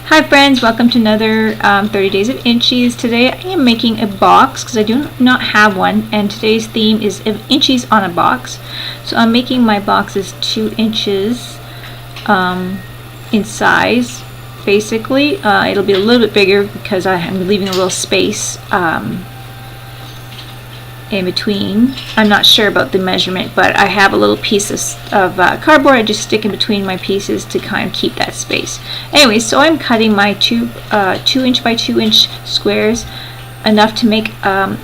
Hi friends, welcome to another 30 Days of Inchies. Today I am making a box because I do not have one, and today's theme is Inchies on a box. So I'm making my boxes 2 inches in size. Basically, it'll be a little bit bigger because I am leaving a little space in between. I'm not sure about the measurement, but I have a little piece of cardboard. I just stick in between my pieces to kind of keep that space. Anyway, so I'm cutting my 2 inch by 2 inch squares, enough to make a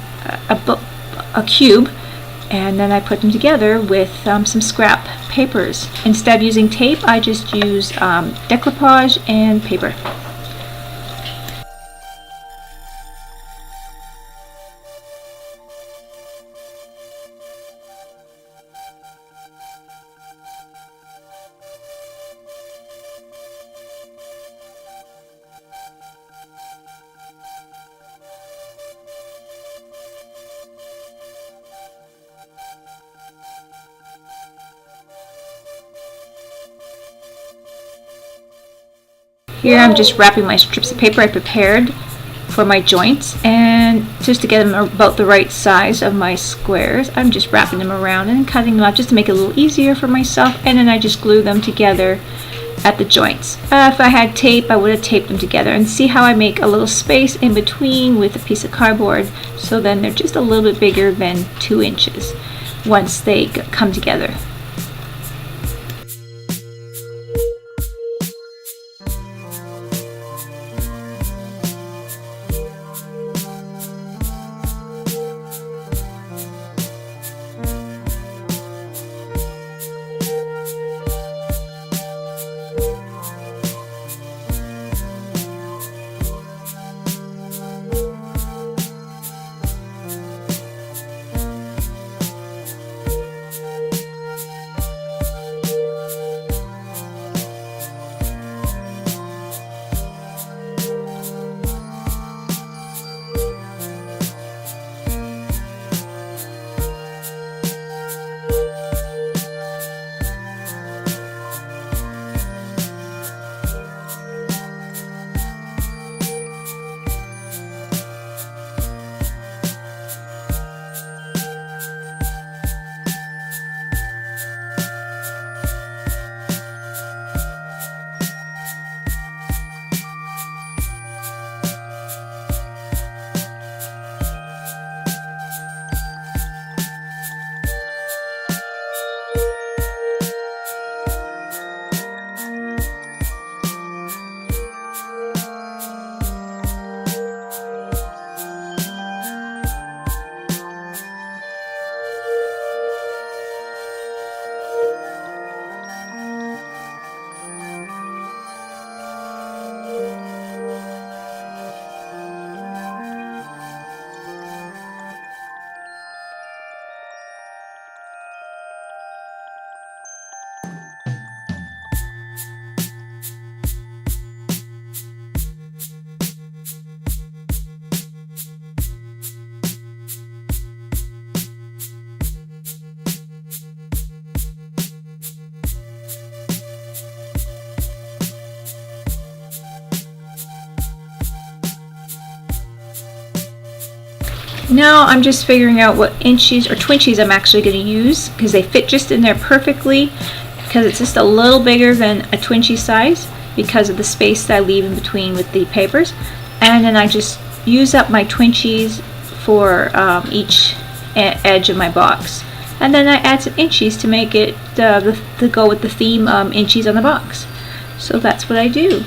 cube, and then I put them together with some scrap papers. Instead of using tape, I just use decoupage and paper. Here I'm just wrapping my strips of paper I prepared for my joints, and just to get them about the right size of my squares, I'm just wrapping them around and cutting them up just to make it a little easier for myself, and then I just glue them together at the joints. If I had tape, I would have taped them together, and see how I make a little space in between with a piece of cardboard, so then they're just a little bit bigger than 2 inches once they come together. Now I'm just figuring out what inches or twinchies I'm actually going to use, because they fit just in there perfectly, because it's just a little bigger than a twinchie size because of the space that I leave in between with the papers. And then I just use up my twinchies for each edge of my box, and then I add some inchies to make it to go with the theme inchies on the box. So that's what I do.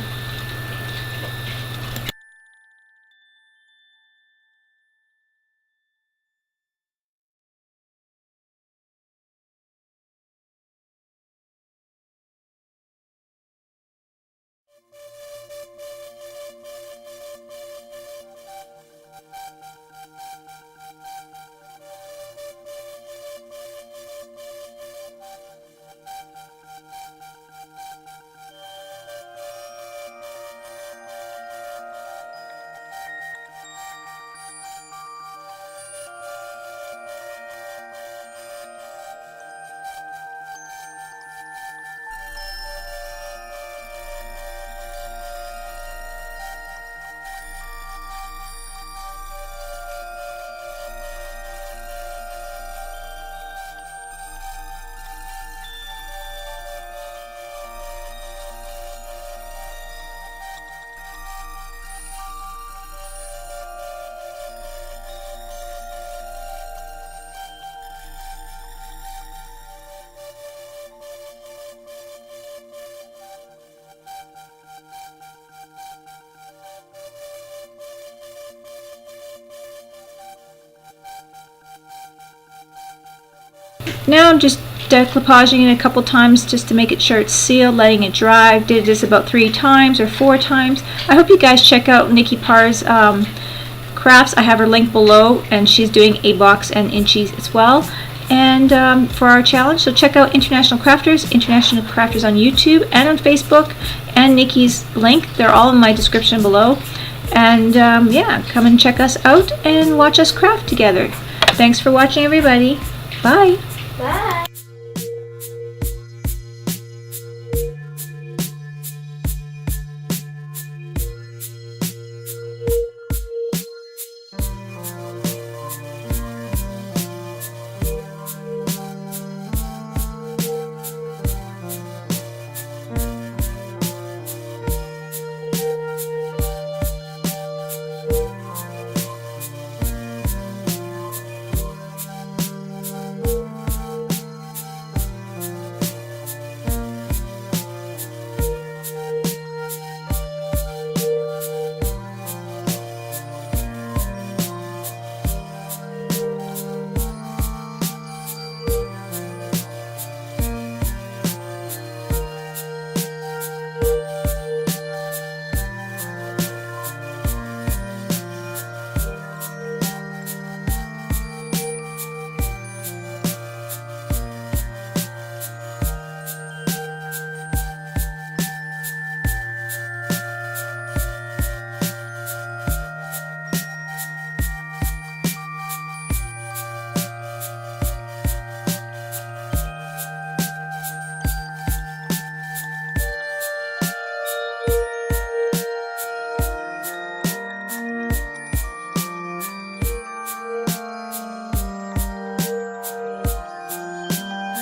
Now I'm just decoupaging it a couple times just to make it sure it's sealed, letting it dry. Did this about 3 times or 4 times. I hope you guys check out Nikki Parr's crafts. I have her link below, and she's doing a box and Inchies as well. And for our challenge, so check out International Crafters on YouTube and on Facebook, and Nikki's link. They're all in my description below. And yeah, come and check us out and watch us craft together. Thanks for watching, everybody. Bye.